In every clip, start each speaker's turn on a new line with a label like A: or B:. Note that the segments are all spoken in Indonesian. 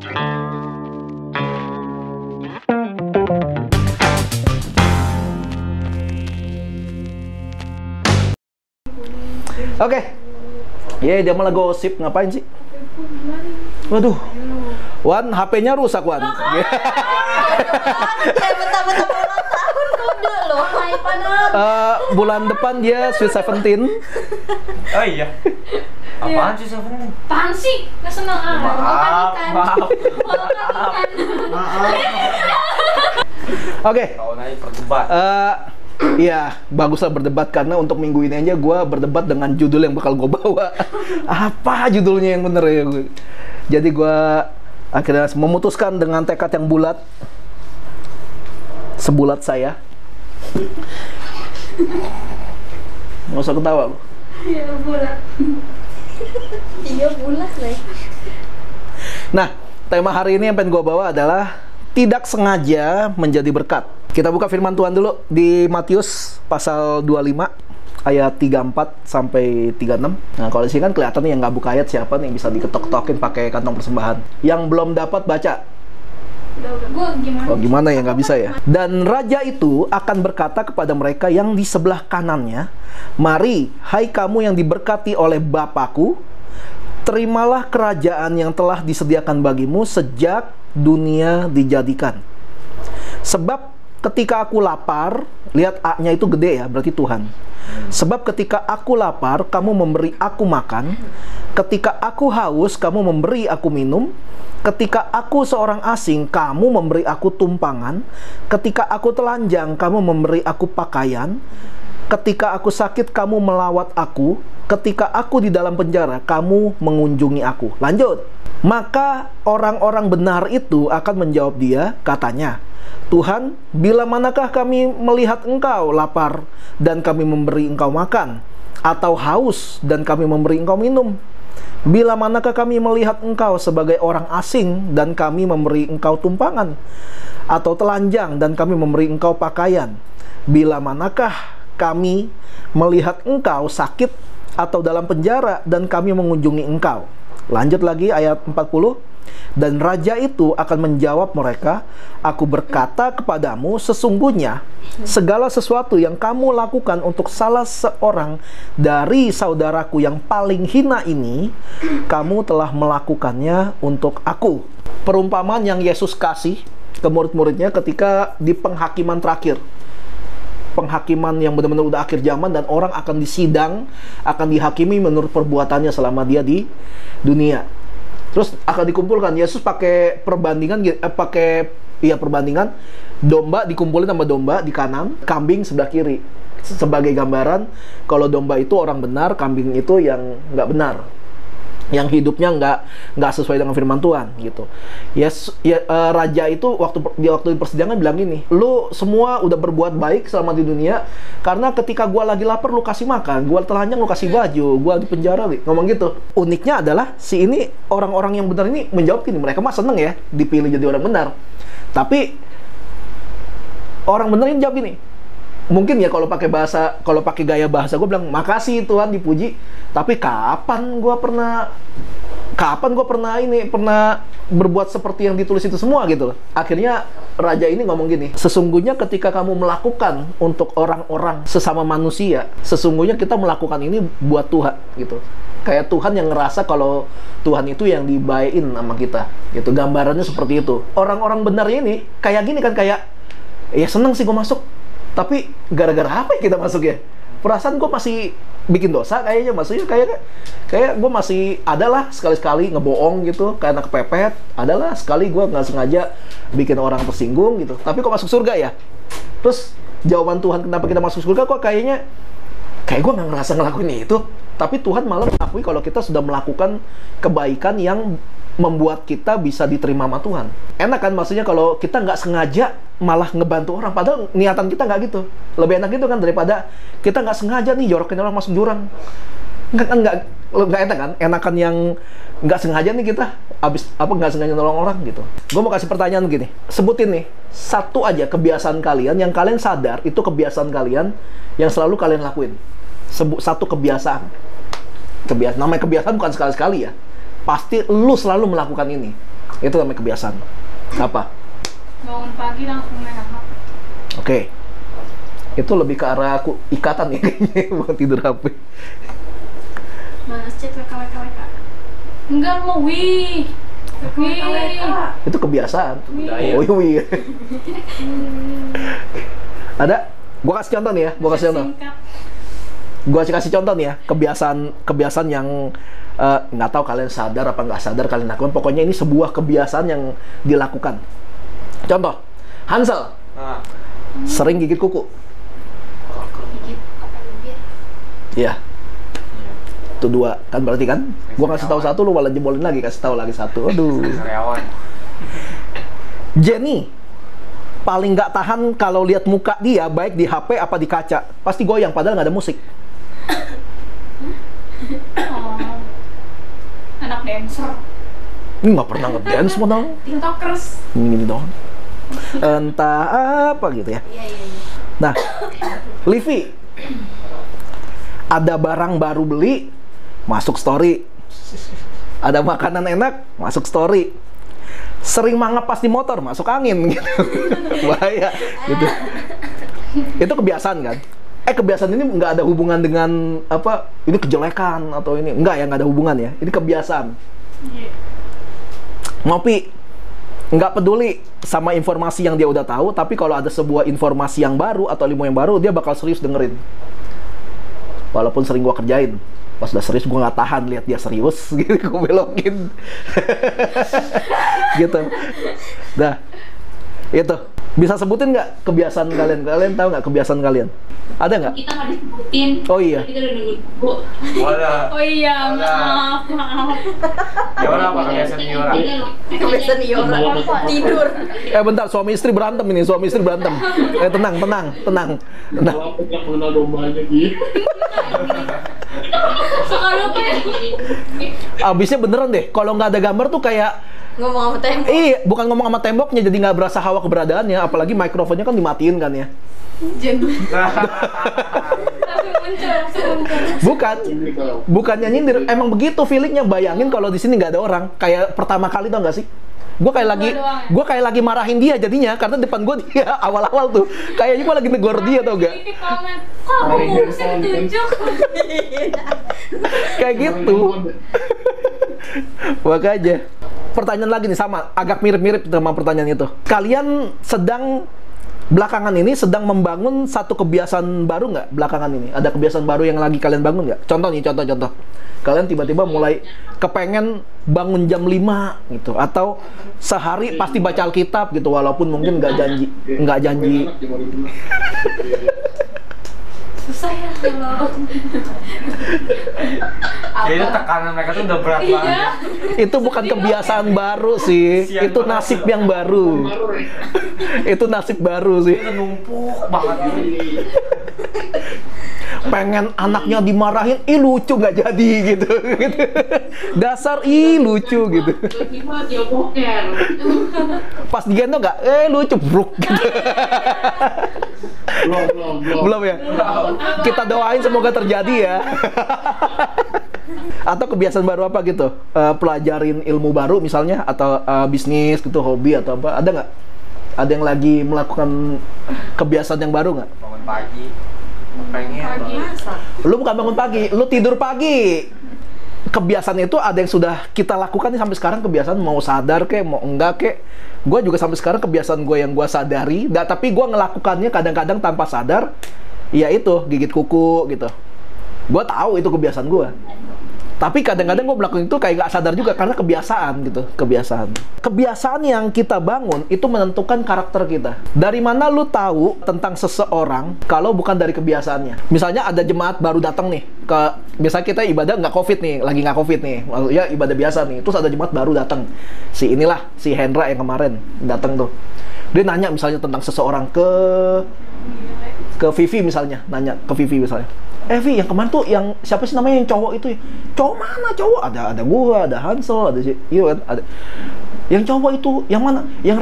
A: Oke. Ya, dia malah gosip. Ngapain sih? Waduh. Wan, HP-nya rusak, Wan.
B: Ya, betah-betah ulang tahun kode loh.
A: Bulan depan dia Sweet 17.
C: Oh iya. Apaan sih Seven?
D: Apaan sih? Nggak seneng ah.
C: Maaf.
A: Oke.
C: Tahun aja berdebat.
A: Iya, baguslah berdebat karena untuk minggu ini aja gue berdebat dengan judul yang bakal gue bawa. Apa judulnya yang bener ya gue? Jadi gue akhirnya memutuskan dengan tekad yang bulat, sebulat saya. Nggak usah ketawa lu.
D: Iya bulat.
B: Iya bulat lah.
A: Nah, tema hari ini yang pengen gue bawa adalah tidak sengaja menjadi berkat. Kita buka firman Tuhan dulu di Matius pasal 25 ayat 34 sampai 36. Nah, kalau di sini kan kelihatan nih yang nggak buka ayat siapa nih, bisa diketok-ketokin pakai kantong persembahan. Yang belum dapat baca.
D: Udah. Gue gimana?
A: Oh, gimana ya, nggak bisa ya? Dan raja itu akan berkata kepada mereka yang di sebelah kanannya, "Mari, hai kamu yang diberkati oleh Bapakku, terimalah kerajaan yang telah disediakan bagimu sejak dunia dijadikan. Sebab ketika aku lapar," lihat A-nya itu gede ya, berarti Tuhan. "Sebab ketika aku lapar, kamu memberi aku makan. Ketika aku haus, kamu memberi aku minum. Ketika aku seorang asing, kamu memberi aku tumpangan. Ketika aku telanjang, kamu memberi aku pakaian. Ketika aku sakit, kamu melawat aku. Ketika aku di dalam penjara, kamu mengunjungi aku." Lanjut. "Maka orang-orang benar itu akan menjawab dia, katanya, Tuhan, bila manakah kami melihat engkau lapar dan kami memberi engkau makan, atau haus dan kami memberi engkau minum? Bila manakah kami melihat engkau sebagai orang asing dan kami memberi engkau tumpangan, atau telanjang dan kami memberi engkau pakaian? Bila manakah kami melihat engkau sakit atau dalam penjara dan kami mengunjungi engkau?" Lanjut lagi ayat 40. "Dan raja itu akan menjawab mereka, Aku berkata kepadamu, sesungguhnya segala sesuatu yang kamu lakukan untuk salah seorang dari saudaraku yang paling hina ini, kamu telah melakukannya untuk aku." Perumpamaan yang Yesus kasih ke murid-muridnya ketika di penghakiman terakhir. Penghakiman yang benar-benar udah akhir zaman dan orang akan disidang, akan dihakimi menurut perbuatannya selama dia di dunia. Terus akan dikumpulkan. Yesus pakai perbandingan, perbandingan domba dikumpulin sama domba di kanan, kambing sebelah kiri, sebagai gambaran kalau domba itu orang benar, kambing itu yang nggak benar, yang hidupnya nggak sesuai dengan firman Tuhan gitu. Raja itu waktu di persidangan bilang gini, "Lu semua udah berbuat baik selama di dunia, karena ketika gua lagi lapar lu kasih makan, gua telanjang lu kasih baju, gua di penjara," ngomong gitu. Uniknya adalah si ini orang-orang yang benar ini menjawab gini, mereka mah seneng ya dipilih jadi orang benar. Tapi orang benar ini jawab gini, mungkin ya kalau pakai gaya bahasa gue bilang, "Makasih Tuhan, dipuji, tapi kapan gue pernah berbuat seperti yang ditulis itu semua," gitu loh. Akhirnya raja ini ngomong gini, "Sesungguhnya ketika kamu melakukan untuk orang-orang sesama manusia, sesungguhnya kita melakukan ini buat Tuhan," gitu. Kayak Tuhan yang ngerasa kalau Tuhan itu yang dibayain sama kita gitu. Gambarannya seperti itu. Orang-orang benar ini kayak gini kan, kayak ya seneng sih gue masuk, tapi gara-gara apa ya kita masuk ya? Perasaan gue masih bikin dosa kayaknya, maksudnya kayak gue masih adalah sekali-sekali ngebohong gitu, karena kepepet, adalah sekali gue nggak sengaja bikin orang tersinggung gitu. Tapi kok masuk surga ya? Terus jawaban Tuhan kenapa kita masuk surga kok kayak gue nggak ngerasa ngelakuin itu. Tapi Tuhan malah mengakui kalau kita sudah melakukan kebaikan yang membuat kita bisa diterima sama Tuhan. Enak kan, maksudnya kalau kita nggak sengaja malah ngebantu orang, padahal niatan kita nggak gitu. Lebih enak gitu kan daripada kita nggak sengaja nih jorokin orang masuk jurang. Nggak enak kan? Enakan yang nggak sengaja nih kita nggak sengaja nolong orang gitu. Gue mau kasih pertanyaan gini, sebutin nih satu aja kebiasaan kalian yang kalian sadar itu kebiasaan kalian yang selalu kalian lakuin. Sebut satu kebiasaan. Namanya kebiasaan bukan sekali-sekali ya. Pasti lu selalu melakukan ini. Itu namanya kebiasaan. Apa?
D: Bangun pagi langsung main HP.
A: Oke. Itu lebih ke arah ikatan ya kayaknya, bukan tidur HP.
B: Balas chat WK.
D: Enggak mau wih. Wih.
A: Itu kebiasaan.
C: Budaya.
A: Oh iya. Ada? Gua kasih contoh nih ya, gua kasih contoh.
D: Singkat.
A: Gua kasih contoh nih ya, kebiasaan yang nggak tahu kalian sadar apa nggak sadar kalian lakukan. Pokoknya ini sebuah kebiasaan yang dilakukan. Contoh, Hansel
C: Nah,
A: sering gigit kuku.
B: Dikit apa bibir?
A: Iya. Itu 2 kan berarti kan? Gua kasih tahu 1 lu malah jebolin lagi, kasih tahu lagi 1. Aduh.
C: karyawan.
A: Jenny paling nggak tahan kalau lihat muka dia baik di HP apa di kaca. Pasti goyang padahal nggak ada musik.
D: Oh. Anak dancer.
A: Ini nggak pernah ngedance modal.
D: TikTokers.
A: Gini doang. Entah apa gitu ya.
B: Iya.
A: Nah, Livi, ada barang baru beli, masuk story. Ada makanan enak, masuk story. Sering mangap pas di motor, masuk angin gitu. Bahaya gitu. Itu kebiasaan kan? Kebiasaan ini nggak ada hubungan dengan apa, ini kejelekan atau ini. Nggak ya, nggak ada hubungan ya. Ini kebiasaan.
D: Iya.
A: Ngopi, nggak peduli sama informasi yang dia udah tahu, tapi kalau ada sebuah informasi yang baru atau ilmu yang baru, dia bakal serius dengerin. Walaupun sering gua kerjain, pas udah serius gua nggak tahan lihat dia serius, gitu gua belokin. Gitu. Dah, itu. Bisa sebutin nggak kebiasaan kalian? Kalian tahu nggak kebiasaan kalian? Ada nggak?
E: Kita nggak disebutin.
A: Oh iya.
E: Kita udah nunggu dulu.
C: Wadah.
D: Oh iya, maaf.
C: Yora apa kebiasaan Yora?
B: Kebiasaan Yora tidur.
A: Bentar, suami istri berantem ini, suami istri berantem. Tenang.
F: Malah pecah mengenal dombanya gitu.
D: Sekarang apa ya?
A: Abisnya beneran deh, kalau nggak ada gambar tuh kayak
B: Ngomong sama tembok.
A: bukan ngomong sama temboknya, jadi nggak berasa hawa keberadaannya. Apalagi mikrofonnya kan dimatiin kan ya.
D: Jen. Langsung muncul.
A: Bukannya nyindir, emang begitu feelingnya. Bayangin kalau di sini nggak ada orang, kayak pertama kali, tau nggak sih? Gue kayak lagi marahin dia jadinya, karena depan gue dia awal-awal tuh kayaknya gue lagi negor dia, tau gak?
D: Di komen, kok aku mesti ditunjuk?
A: Kayak gitu. Makanya pertanyaan lagi nih, sama agak mirip-mirip sama pertanyaan itu. Kalian belakangan ini sedang membangun satu kebiasaan baru nggak? Belakangan ini ada kebiasaan baru yang lagi kalian bangun nggak? Contoh kalian tiba-tiba mulai kepengen bangun jam 5 gitu, atau sehari pasti baca Alkitab gitu, walaupun mungkin nggak janji.
D: Susah ya kalau.
C: Ya itu tekanan mereka tuh udah berat banget.
D: Iya.
A: Itu bukan kebiasaan baru sih, itu nasib yang baru. Itu nasib baru sih.
C: Itu numpuk banget gitu.
A: Pengen anaknya dimarahin, lucu nggak jadi gitu. Dasar lucu gitu.
E: Tiba-tiba dia boker.
A: Pas digendong nggak, lucu bruk gitu. Belum ya? Kita doain semoga terjadi ya. Atau kebiasaan baru apa gitu? Pelajarin ilmu baru misalnya, atau bisnis gitu, hobi atau apa? Ada nggak? Ada yang lagi melakukan kebiasaan yang baru nggak?
C: Bangun pagi. Pengen
D: Pagi.
A: Lu bukan bangun pagi, lu tidur pagi. Kebiasaan itu ada yang sudah kita lakukan nih sampai sekarang, kebiasaan mau sadar kek, mau enggak kek. Gue juga sampai sekarang kebiasaan gue yang gue sadari, tapi gue ngelakukannya kadang-kadang tanpa sadar. Ya itu, gigit kuku gitu. Gue tahu itu kebiasaan gue. Tapi kadang-kadang gue melakukan itu kayak nggak sadar juga, karena kebiasaan gitu, kebiasaan yang kita bangun itu menentukan karakter kita. Dari mana lu tahu tentang seseorang kalau bukan dari kebiasaannya? Misalnya ada jemaat baru datang nih biasanya kita ibadah nggak covid nih, lagi nggak covid nih, ya ibadah biasa nih. Terus ada jemaat baru datang, si Hendra yang kemarin datang tuh. Dia nanya misalnya tentang seseorang ke Vivi misalnya, Vi, yang kemarin tuh yang siapa sih namanya, yang cowok itu ya? Cowok mana cowok? Ada gua, ada Hansel, ada iya kan, ada. Yang cowok itu yang mana? Yang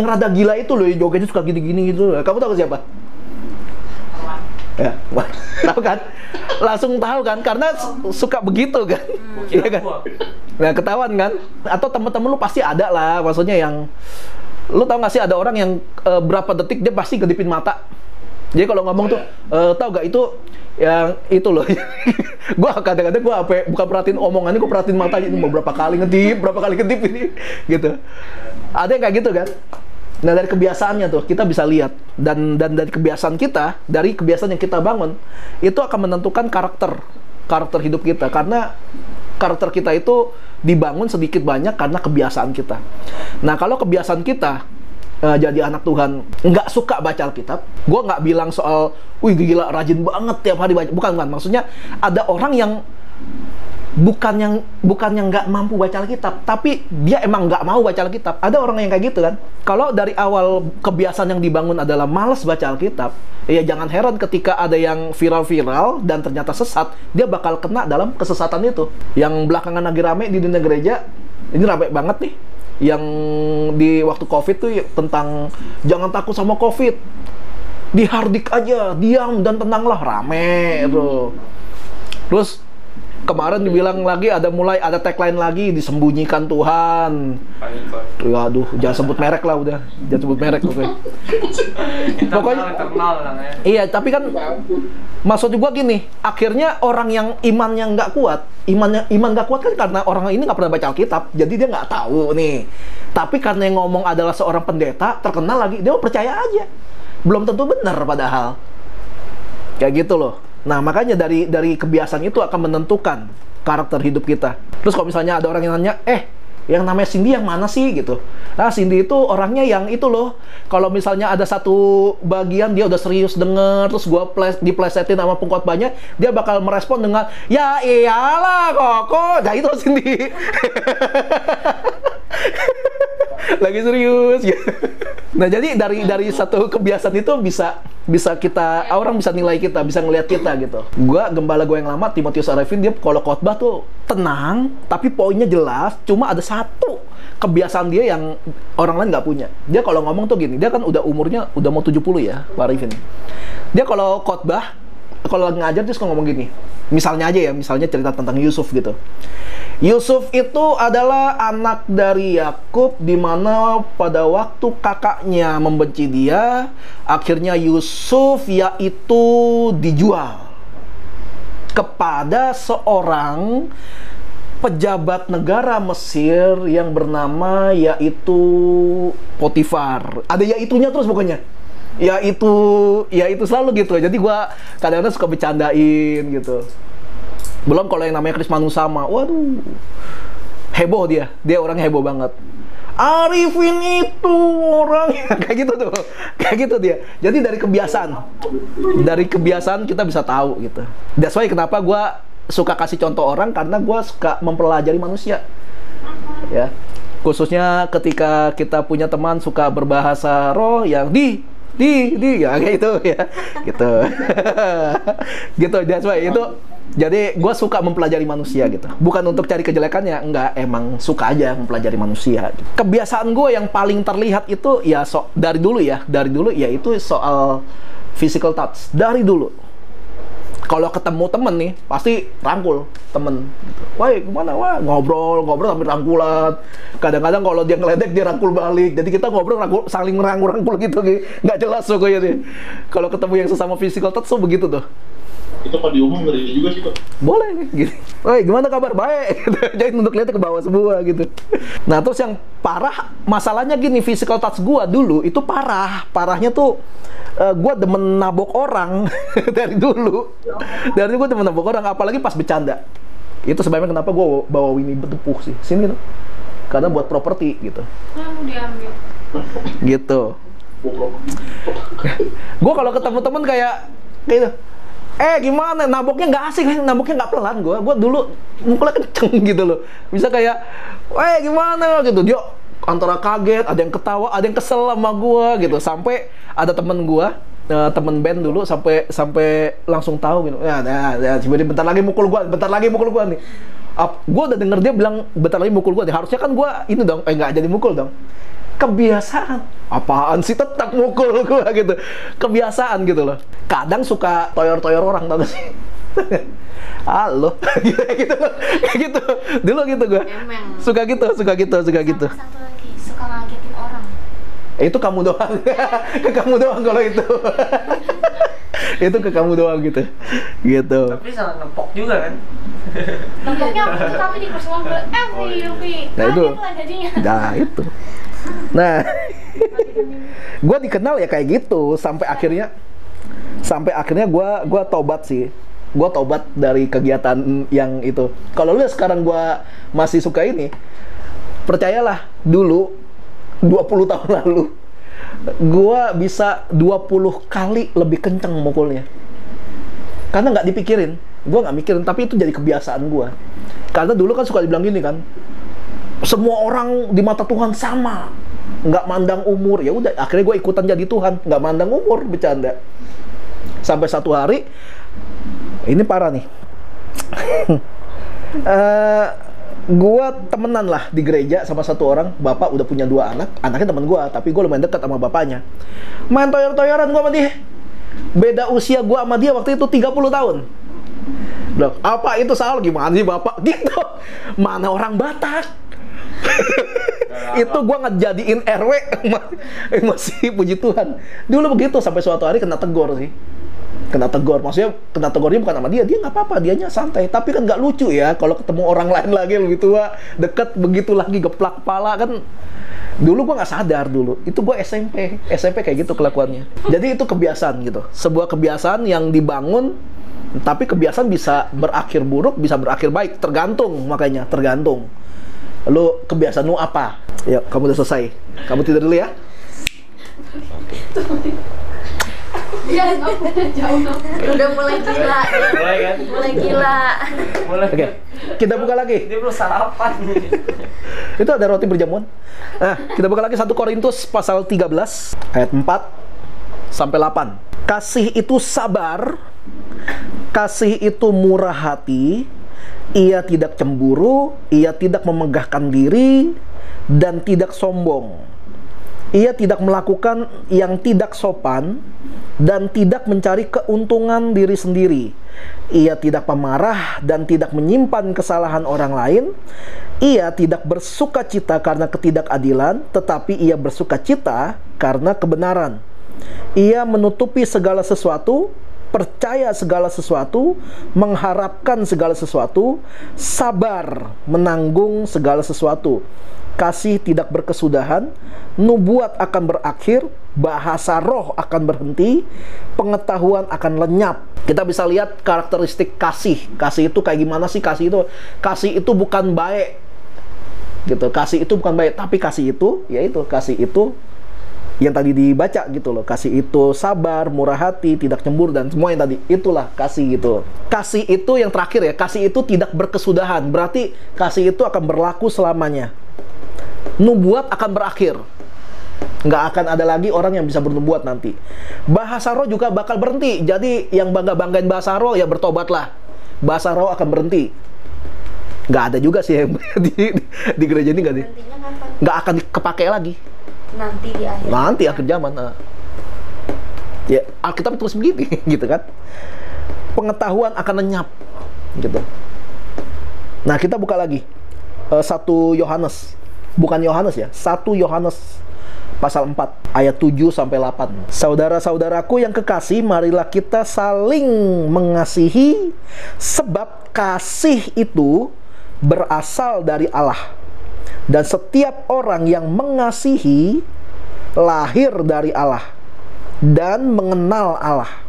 A: rada gila itu loh, jogetnya suka gini-gini gitu. Kamu tahu siapa? Ya, tahu kan? Langsung tahu kan? Karena suka begitu kan? Iya kan? Nah, ketahuan kan? Atau temen-temen lu pasti ada lah, maksudnya yang lu tau gak sih ada orang yang berapa detik dia pasti kedipin mata. Jadi kalau ngomong tuh, tau gak itu yang itu loh. Gua kadang-kadang gua bukan perhatiin omongannya, gua perhatiin matanya ini mau berapa kali ngedip ini, gitu. Ada yang kayak gitu kan? Nah, dari kebiasaannya tuh kita bisa lihat, dan dari kebiasaan kita, dari kebiasaan yang kita bangun itu akan menentukan karakter hidup kita, karena karakter kita itu dibangun sedikit banyak karena kebiasaan kita. Nah, kalau kebiasaan kita jadi anak Tuhan nggak suka baca Alkitab, gue nggak bilang soal wih gila rajin banget tiap hari baca, bukan, maksudnya ada orang yang bukan yang nggak mampu baca Alkitab, tapi dia emang nggak mau baca Alkitab. Ada orang yang kayak gitu kan. Kalau dari awal kebiasaan yang dibangun adalah malas baca Alkitab, ya jangan heran ketika ada yang viral-viral dan ternyata sesat, dia bakal kena dalam kesesatan itu. Yang belakangan lagi rame di dunia gereja, ini rame banget nih, yang di waktu COVID tuh tentang jangan takut sama COVID, dihardik aja, diam dan tenanglah, rame tuh. Terus kemarin dibilang lagi mulai ada tagline lagi, disembunyikan Tuhan. Aduh, jangan sebut merek lah udah. Jangan sebut merek pokoknya. Pokoknya iya, tapi kan maksud gua gini, akhirnya orang yang iman nggak kuat kan karena orang ini nggak pernah baca Alkitab, jadi dia nggak tahu nih. Tapi karena yang ngomong adalah seorang pendeta terkenal lagi, dia percaya aja. Belum tentu benar padahal. Kayak gitu loh. Nah, makanya dari kebiasaan itu akan menentukan karakter hidup kita. Terus kalau misalnya ada orang yang nanya, yang namanya Cindy yang mana sih gitu? Nah, Cindy itu orangnya yang itu loh. Kalau misalnya ada satu bagian dia udah serius denger, terus gua diplesetin sama pengkhotbahnya, dia bakal merespon dengan ya iyalah kok. Nah, itu Cindy. Lagi serius gitu. Nah, jadi dari satu kebiasaan itu bisa kita, orang bisa nilai kita, bisa ngelihat kita gitu. Gembala gue yang lama, Timotius Arifin, dia kalau khotbah tuh tenang, tapi poinnya jelas. Cuma ada satu kebiasaan dia yang orang lain nggak punya. Dia kalau ngomong tuh gini, dia kan umurnya udah mau 70 ya, Pak Arifin. Dia kalau khotbah, kalau lagi ngajar terus ngomong gini. Misalnya cerita tentang Yusuf gitu. Yusuf itu adalah anak dari Yakub, di mana pada waktu kakaknya membenci dia, akhirnya Yusuf yaitu dijual kepada seorang pejabat negara Mesir yang bernama yaitu Potifar. Ada yaitunya terus pokoknya. Yaitu selalu gitu. Jadi gua kadang-kadang suka bercandain gitu. Belum kalau yang namanya Kris Manusama, waduh, heboh dia orang heboh banget. Arifin itu orang kayak gitu tuh, kayak gitu dia. Jadi dari kebiasaan kita bisa tahu gitu. That's why kenapa gue suka kasih contoh orang, karena gue suka mempelajari manusia, ya. Khususnya ketika kita punya teman suka berbahasa roh yang ya kayak gitu ya, gitu. Gitu, that's why itu. Jadi gue suka mempelajari manusia gitu. Bukan untuk cari kejelekannya, enggak, emang suka aja mempelajari manusia gitu. Kebiasaan gue yang paling terlihat itu ya dari dulu yaitu soal physical touch. Dari dulu. Kalau ketemu temen nih, pasti rangkul temen gitu. Wah, gimana? Wah, ngobrol sambil rangkulan. Kadang-kadang kalau dia ngeledek, dia rangkul balik. Jadi kita ngobrol saling merangkul gitu. Nggak jelas pokoknya nih. Kalau ketemu yang sesama physical touch tuh begitu tuh.
F: Itu kalau diumum ngeri juga sih, Pak.
A: Boleh nih, gitu. Woi, gimana kabar? Baik. Jadi untuk lihatnya ke bawah semua gitu. Nah, terus yang parah, masalahnya gini, physical touch gua dulu itu parah. Parahnya tuh gua demen nabok orang dari dulu. Dari dulu gua demen nabok orang, apalagi pas bercanda. Itu sebabnya kenapa gua bawa Winnie bertepuh sih. Sini tuh. Karena buat properti gitu.
D: Mau diambil.
A: Gitu. Gua kalau ketemu temen kayak gitu. Gimana? Naboknya nggak asik, naboknya nggak pelan. Gue dulu mukulnya kenceng gitu loh. Bisa kayak, gimana gitu. Dia antara kaget, ada yang ketawa, ada yang kesel sama gue gitu. Sampai ada temen gue, temen band dulu, sampai langsung tahu gitu. Bentar lagi mukul gue nih. Gue udah denger dia bilang bentar lagi mukul gue nih. Harusnya kan gue ini dong, nggak jadi mukul dong. Kebiasaan. apaan sih, tetap mukul gue gitu. Kebiasaan gitu loh. Kadang suka toyor-toyor orang, tau gak sih? Halo, gitu loh. Kayak gitu. Dulu gitu gue.
B: Emang.
A: Suka gitu.
D: Sama satu lagi, suka ngagetin orang.
A: Itu kamu doang. Ke kamu doang kalau itu. Itu ke kamu doang gitu. Gitu.
C: Tapi sangat nempok juga kan.
D: Nempoknya aku tuh tapi di personal gue, Evi.
A: Nah, itu.
D: Kaget lah jadinya.
A: Nah itu. Nah, gue dikenal ya kayak gitu sampai akhirnya gue tobat sih. Gue tobat dari kegiatan yang itu. Kalau lu sekarang gue masih suka ini, percayalah, dulu 20 tahun lalu gue bisa 20 kali lebih kenceng mukulnya. Karena nggak dipikirin, gue nggak mikirin, tapi itu jadi kebiasaan gue. Karena dulu kan suka dibilang gini kan, semua orang di mata Tuhan sama, nggak mandang umur. Ya udah, akhirnya gue ikutan jadi Tuhan, nggak mandang umur, bercanda. Sampai satu hari, ini parah nih. Gue temenan lah di gereja sama satu orang, bapak udah punya 2 anak, anaknya temen gue, tapi gue lumayan dekat sama bapaknya. Main toyor-toyoran gue sama dia. Beda usia gue sama dia waktu itu 30 tahun. Bilang, apa itu salah, gimana sih bapak? Gitu. Mana orang Batak? Itu gue ngejadiin RW masih puji Tuhan. Dulu begitu, sampai suatu hari kena tegur sih. Kena tegur, maksudnya kena tegurnya bukan sama dia nggak apa-apa, dianya santai. Tapi kan nggak lucu ya kalau ketemu orang lain lagi lebih tua, deket begitu lagi geplak kepala kan. Dulu gue nggak sadar dulu, itu gue SMP kayak gitu kelakuannya. Jadi itu kebiasaan gitu, sebuah kebiasaan yang dibangun, tapi kebiasaan bisa berakhir buruk, bisa berakhir baik, tergantung. Makanya tergantung. Lu kebiasaan lu apa? Ya, kamu udah selesai. Kamu tidur dulu ya.
D: Iya, aku jauh.
B: Udah mulai gila.
C: Mulai kan?
B: Mulai gila.
C: Mulai.
A: Oke, kita buka lagi.
C: Dia belum sarapan.
A: Itu ada roti berjamuan. Nah, kita buka lagi 1 Korintus pasal 13 ayat 4 sampai 8. Kasih itu sabar, kasih itu murah hati, ia tidak cemburu, ia tidak memegahkan diri, dan tidak sombong. Ia tidak melakukan yang tidak sopan dan tidak mencari keuntungan diri sendiri. Ia tidak pemarah dan tidak menyimpan kesalahan orang lain. Ia tidak bersuka cita karena ketidakadilan, tetapi ia bersuka cita karena kebenaran. Ia menutupi segala sesuatu, percaya segala sesuatu, mengharapkan segala sesuatu, sabar menanggung segala sesuatu. Kasih tidak berkesudahan, nubuat akan berakhir, bahasa roh akan berhenti, pengetahuan akan lenyap. Kita bisa lihat karakteristik kasih. Kasih itu kayak gimana sih kasih itu? Kasih itu bukan baik. Gitu. Kasih itu bukan baik, tapi kasih itu, yaitu kasih itu yang tadi dibaca gitu loh. Kasih itu sabar, murah hati, tidak cemburu, dan semua yang tadi. Itulah kasih gitu. Kasih itu yang terakhir ya, kasih itu tidak berkesudahan. Berarti kasih itu akan berlaku selamanya. Nubuat akan berakhir. Nggak akan ada lagi orang yang bisa bernubuat nanti. Bahasa roh juga bakal berhenti. Jadi yang bangga-banggain bahasa roh, ya bertobatlah. Bahasa roh akan berhenti. Nggak ada juga sih yang di gereja ini nggak akan kepake lagi. Nanti akhir zaman. Ya, Alkitab terus begini gitu kan. Pengetahuan akan lenyap gitu. Nah, kita buka lagi 1 Yohanes. Bukan Yohanes ya, 1 Yohanes pasal 4 ayat 7 sampai 8. Saudara-saudaraku yang kekasih, marilah kita saling mengasihi, sebab kasih itu berasal dari Allah. Dan setiap orang yang mengasihi lahir dari Allah dan mengenal Allah.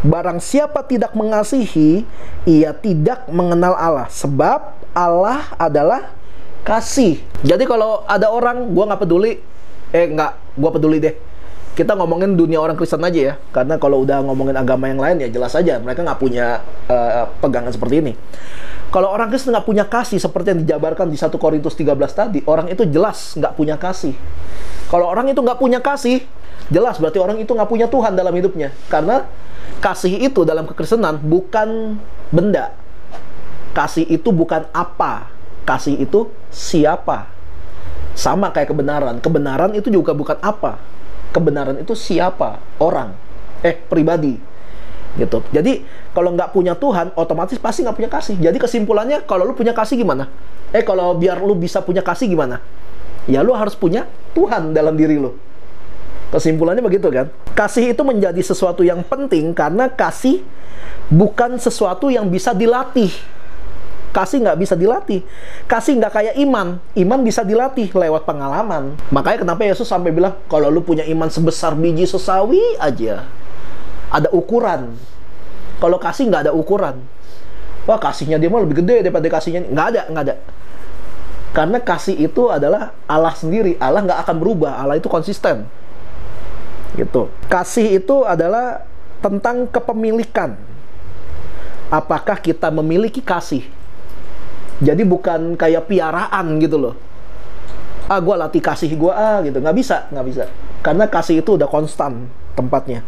A: Barang siapa tidak mengasihi, ia tidak mengenal Allah, sebab Allah adalah kasih. Jadi kalau ada orang, gua nggak peduli, gua peduli deh. Kita ngomongin dunia orang Kristen aja ya, karena kalau udah ngomongin agama yang lain ya jelas aja mereka nggak punya pegangan seperti ini. Kalau orang Kristen nggak punya kasih seperti yang dijabarkan di 1 Korintus 13 tadi, orang itu jelas nggak punya kasih. Kalau orang itu nggak punya kasih, jelas berarti orang itu nggak punya Tuhan dalam hidupnya. Karena kasih itu dalam kekristenan bukan benda. Kasih itu bukan apa. Kasih itu siapa. Sama kayak kebenaran. Kebenaran itu juga bukan apa. Kebenaran itu siapa? Orang. Pribadi. Gitu. Jadi kalau nggak punya Tuhan, otomatis pasti nggak punya kasih. Jadi kesimpulannya, kalau lu punya kasih gimana? Kalau biar lu bisa punya kasih gimana? Ya lu harus punya Tuhan dalam diri lu. Kesimpulannya begitu kan? Kasih itu menjadi sesuatu yang penting karena kasih bukan sesuatu yang bisa dilatih. Kasih nggak bisa dilatih. Kasih nggak kayak iman. Iman bisa dilatih lewat pengalaman. Makanya kenapa Yesus sampai bilang, kalau lu punya iman sebesar biji sesawi aja, ada ukuran. Kalau kasih nggak ada ukuran. Wah, kasihnya dia mah lebih gede daripada kasihnya. Nggak ada. Karena kasih itu adalah Allah sendiri. Allah nggak akan berubah. Allah itu konsisten. Gitu. Kasih itu adalah tentang kepemilikan. Apakah kita memiliki kasih? Jadi bukan kayak piaraan gitu loh. Gue latih kasih gue gitu. Nggak bisa. Karena kasih itu udah konstan tempatnya.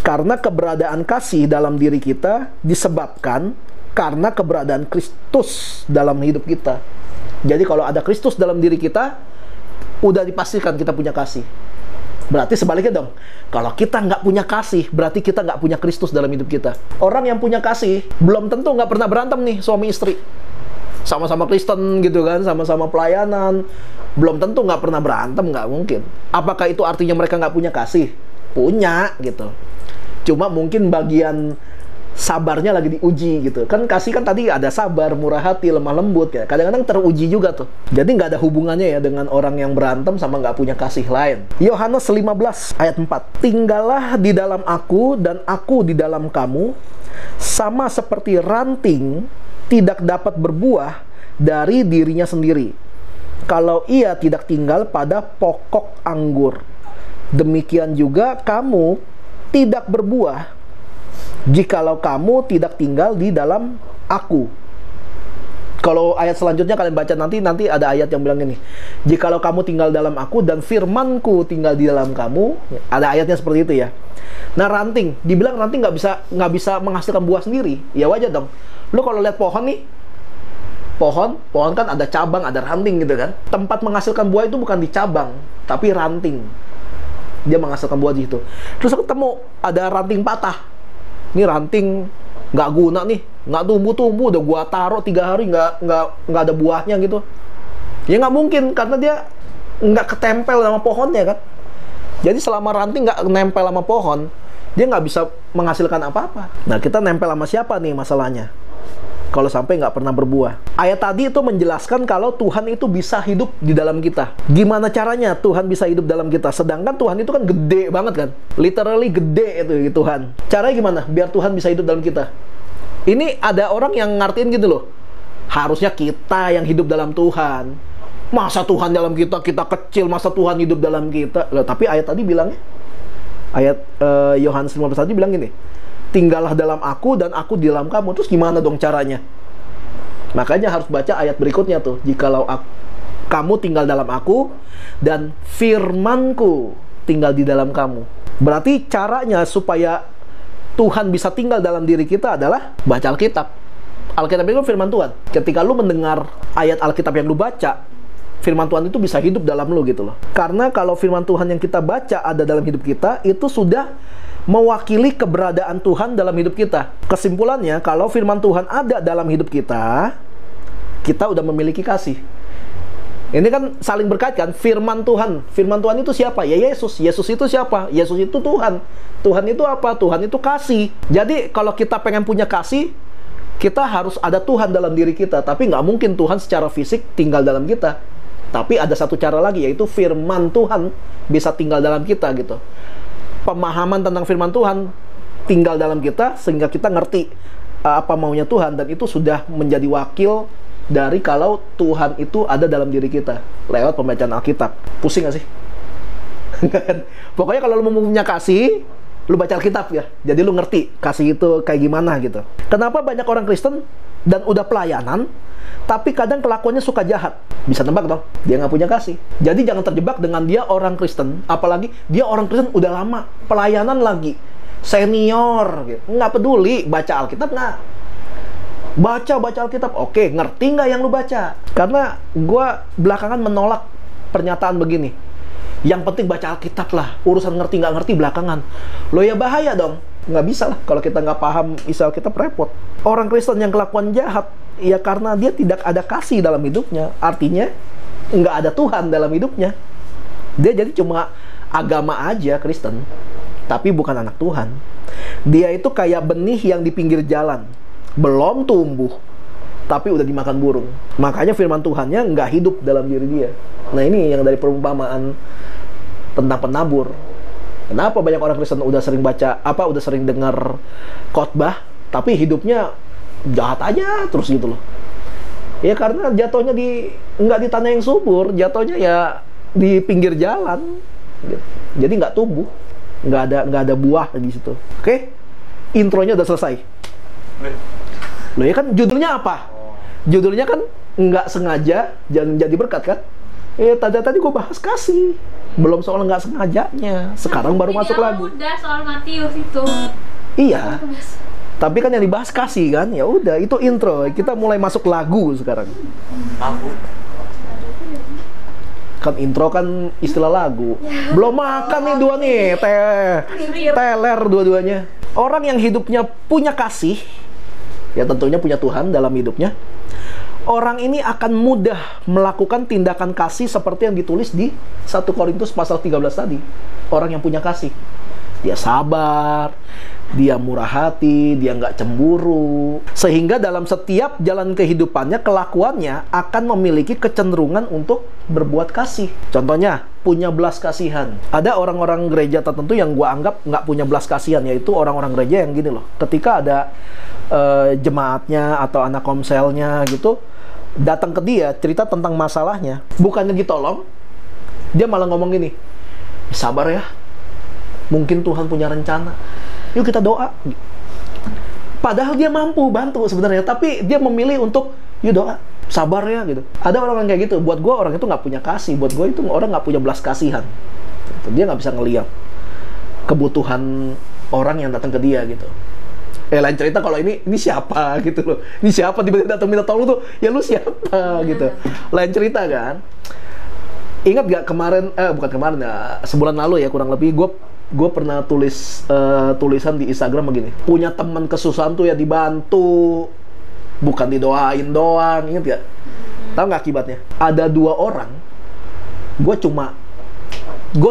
A: Karena keberadaan kasih dalam diri kita disebabkan karena keberadaan Kristus dalam hidup kita. Jadi kalau ada Kristus dalam diri kita, udah dipastikan kita punya kasih. Berarti sebaliknya dong, kalau kita nggak punya kasih, berarti kita nggak punya Kristus dalam hidup kita. Orang yang punya kasih, belum tentu nggak pernah berantem nih suami istri. Sama-sama Kristen gitu kan, sama-sama pelayanan. Belum tentu nggak pernah berantem, nggak mungkin. Apakah itu artinya mereka nggak punya kasih? Punya gitu. Cuma mungkin bagian sabarnya lagi diuji gitu. Kan kasih kan tadi ada sabar, murah hati, lemah lembut ya. Kadang-kadang teruji juga tuh. Jadi nggak ada hubungannya ya dengan orang yang berantem sama nggak punya kasih lain. Yohanes 15 ayat 4. Tinggallah di dalam aku dan aku di dalam kamu, sama seperti ranting tidak dapat berbuah dari dirinya sendiri kalau ia tidak tinggal pada pokok anggur. Demikian juga kamu tidak berbuah jikalau kamu tidak tinggal di dalam aku. Kalau ayat selanjutnya kalian baca nanti ada ayat yang bilang ini, jikalau kamu tinggal dalam aku dan firmanku tinggal di dalam kamu. Ada ayatnya seperti itu ya. Nah, ranting, dibilang ranting nggak bisa menghasilkan buah sendiri. Ya wajar dong. Lu kalau lihat pohon nih, pohon kan ada cabang, ada ranting gitu kan. Tempat menghasilkan buah itu bukan di cabang, tapi ranting. Dia menghasilkan buah di situ. Terus ketemu ada ranting patah. Ini ranting nggak guna nih, nggak tumbuh, udah gua taruh 3 hari nggak ada buahnya gitu. Ya nggak mungkin, karena dia nggak ketempel sama pohonnya kan. Jadi selama ranting nggak nempel sama pohon, dia nggak bisa menghasilkan apa-apa. Nah, kita nempel sama siapa nih masalahnya? Kalau sampai nggak pernah berbuah. Ayat tadi itu menjelaskan kalau Tuhan itu bisa hidup di dalam kita. Gimana caranya Tuhan bisa hidup dalam kita? Sedangkan Tuhan itu kan gede banget kan. Literally gede itu Tuhan. Caranya gimana biar Tuhan bisa hidup dalam kita? Ini ada orang yang ngartiin gitu loh. Harusnya kita yang hidup dalam Tuhan. Masa Tuhan dalam kita kecil, masa Tuhan hidup dalam kita? Loh, tapi ayat tadi bilangnya, ayat Yohanes 15 tadi bilang gini, tinggallah dalam aku dan aku di dalam kamu. Terus gimana dong caranya? Makanya harus baca ayat berikutnya tuh. Jikalau kamu tinggal dalam aku dan firmanku tinggal di dalam kamu. Berarti caranya supaya Tuhan bisa tinggal dalam diri kita adalah baca Alkitab. Alkitab itu firman Tuhan. Ketika lu mendengar ayat Alkitab yang lu baca, firman Tuhan itu bisa hidup dalam lu gitu loh. Karena kalau firman Tuhan yang kita baca ada dalam hidup kita, itu sudah mewakili keberadaan Tuhan dalam hidup kita. Kesimpulannya, kalau firman Tuhan ada dalam hidup kita, kita udah memiliki kasih. Ini kan saling berkait kan, firman Tuhan. Firman Tuhan itu siapa? Ya Yesus. Yesus itu siapa? Yesus itu Tuhan. Tuhan itu apa? Tuhan itu kasih. Jadi kalau kita pengen punya kasih, kita harus ada Tuhan dalam diri kita. Tapi nggak mungkin Tuhan secara fisik tinggal dalam kita. Tapi ada satu cara lagi, yaitu firman Tuhan bisa tinggal dalam kita gitu. Pemahaman tentang firman Tuhan tinggal dalam kita sehingga kita ngerti apa maunya Tuhan, dan itu sudah menjadi wakil dari kalau Tuhan itu ada dalam diri kita lewat pembacaan Alkitab. Pusing gak sih? Pokoknya kalau lu mau punya kasih, lu baca Alkitab ya. Jadi lu ngerti kasih itu kayak gimana gitu. Kenapa banyak orang Kristen dan udah pelayanan tapi kadang kelakuannya suka jahat? Bisa nebak dong, dia nggak punya kasih. Jadi jangan terjebak dengan dia orang Kristen, apalagi dia orang Kristen udah lama, pelayanan lagi, senior gitu. Nggak peduli, baca Alkitab nggak. Baca Alkitab. Oke, ngerti nggak yang lu baca? Karena gue belakangan menolak pernyataan begini. Yang penting baca Alkitab lah. Urusan ngerti nggak ngerti belakangan. Lo ya bahaya dong. Nggak bisa lah kalau kita nggak paham isi Alkitab, repot. Orang Kristen yang kelakuan jahat, ya karena dia tidak ada kasih dalam hidupnya. Artinya nggak ada Tuhan dalam hidupnya. Dia jadi cuma agama aja Kristen, tapi bukan anak Tuhan. Dia itu kayak benih yang di pinggir jalan, belum tumbuh, tapi udah dimakan burung. Makanya firman Tuhannya nggak hidup dalam diri dia. Nah ini yang dari perumpamaan tentang penabur. Kenapa banyak orang Kristen udah sering baca, udah sering dengar khotbah, tapi hidupnya jahat aja terus gitu loh. Ya karena jatuhnya nggak di tanah yang subur, jatuhnya ya di pinggir jalan. Jadi nggak tumbuh, nggak ada buah di situ. Oke, intronya udah selesai. Loh ya kan judulnya apa? Judulnya kan nggak sengaja jadi berkat kan? Tadi gue bahas kasih, belum soal nggak sengajanya. Sekarang baru masuk lagu.
D: Udah soal Matius itu.
A: Iya. Tapi kan yang dibahas kasih kan? Ya udah, itu intro. Kita mulai masuk lagu sekarang.
C: Aku.
A: Kan intro kan istilah lagu. Belum makan nih dua nih, teler dua-duanya. Orang yang hidupnya punya kasih, ya tentunya punya Tuhan dalam hidupnya. Orang ini akan mudah melakukan tindakan kasih seperti yang ditulis di 1 Korintus pasal 13 tadi. Orang yang punya kasih, dia sabar, dia murah hati, dia nggak cemburu. Sehingga dalam setiap jalan kehidupannya, kelakuannya akan memiliki kecenderungan untuk berbuat kasih. Contohnya, punya belas kasihan. Ada orang-orang gereja tertentu yang gua anggap nggak punya belas kasihan, yaitu orang-orang gereja yang gini loh. Ketika ada jemaatnya atau anak komselnya gitu, datang ke dia, cerita tentang masalahnya, bukannya ditolong, dia malah ngomong gini, sabar ya, mungkin Tuhan punya rencana, yuk kita doa. Padahal dia mampu bantu sebenarnya, tapi dia memilih untuk yuk doa, sabar ya gitu. Ada orang kayak gitu. Buat gue orang itu nggak punya kasih. Buat gue itu orang nggak punya belas kasihan. Dia nggak bisa ngeliat kebutuhan orang yang datang ke dia gitu. Lain cerita kalau ini siapa gitu loh. Ini siapa tiba-tiba datang minta tolong tuh, ya lu siapa gitu. Lain cerita kan. Ingat gak kemarin, bukan kemarin ya, sebulan lalu ya kurang lebih, gue pernah tulis tulisan di Instagram begini, punya teman kesusahan tuh ya dibantu, bukan didoain doang. Ingat gak? Tahu nggak akibatnya? Ada 2 orang, gue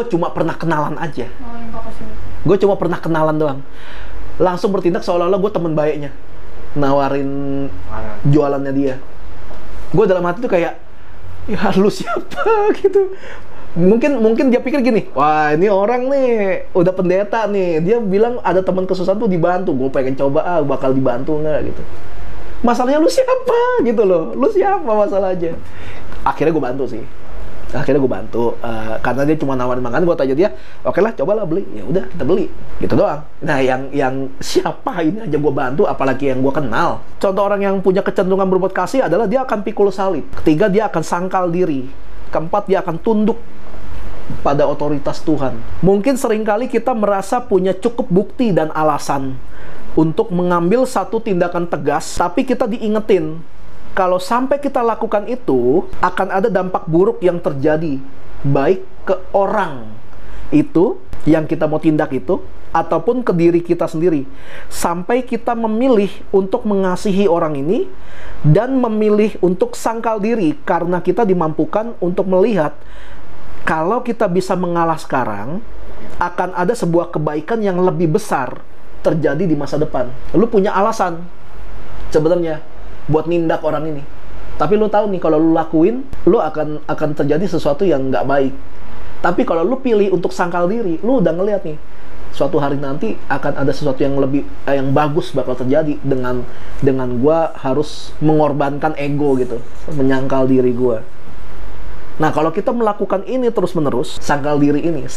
A: cuma pernah kenalan aja. Gue cuma pernah kenalan doang, langsung bertindak seolah-olah gue teman baiknya, nawarin jualannya dia. Gue dalam hati tuh kayak, ya lu siapa gitu. Mungkin dia pikir gini, wah ini orang nih udah pendeta nih, dia bilang ada teman kesusahan tuh dibantu, gue pengen coba bakal dibantu nggak gitu. Masalahnya lu siapa gitu loh, lu siapa masalahnya. Akhirnya gue bantu sih, karena dia cuma nawarin makan. Gue tanya dia, oke lah cobalah beli, ya udah kita beli gitu doang. Nah yang siapa ini aja gue bantu, apalagi yang gue kenal. Contoh orang yang punya kecenderungan berbuat kasih adalah dia akan pikul salib. Ketiga, dia akan sangkal diri. Keempat, dia akan tunduk pada otoritas Tuhan. Mungkin seringkali kita merasa punya cukup bukti dan alasan untuk mengambil satu tindakan tegas, tapi kita diingetin kalau sampai kita lakukan itu akan ada dampak buruk yang terjadi, baik ke orang itu yang kita mau tindak itu ataupun ke diri kita sendiri. Sampai kita memilih untuk mengasihi orang ini dan memilih untuk sangkal diri karena kita dimampukan untuk melihat kalau kita bisa mengalah sekarang, akan ada sebuah kebaikan yang lebih besar terjadi di masa depan. Lu punya alasan sebenarnya buat nindak orang ini, tapi lu tahu nih kalau lu lakuin, lu akan terjadi sesuatu yang nggak baik. Tapi kalau lu pilih untuk sangkal diri, lu udah ngeliat nih suatu hari nanti akan ada sesuatu yang lebih yang bagus bakal terjadi dengan gua harus mengorbankan ego gitu, menyangkal diri gua. Nah kalau kita melakukan ini terus menerus, sangkal diri ini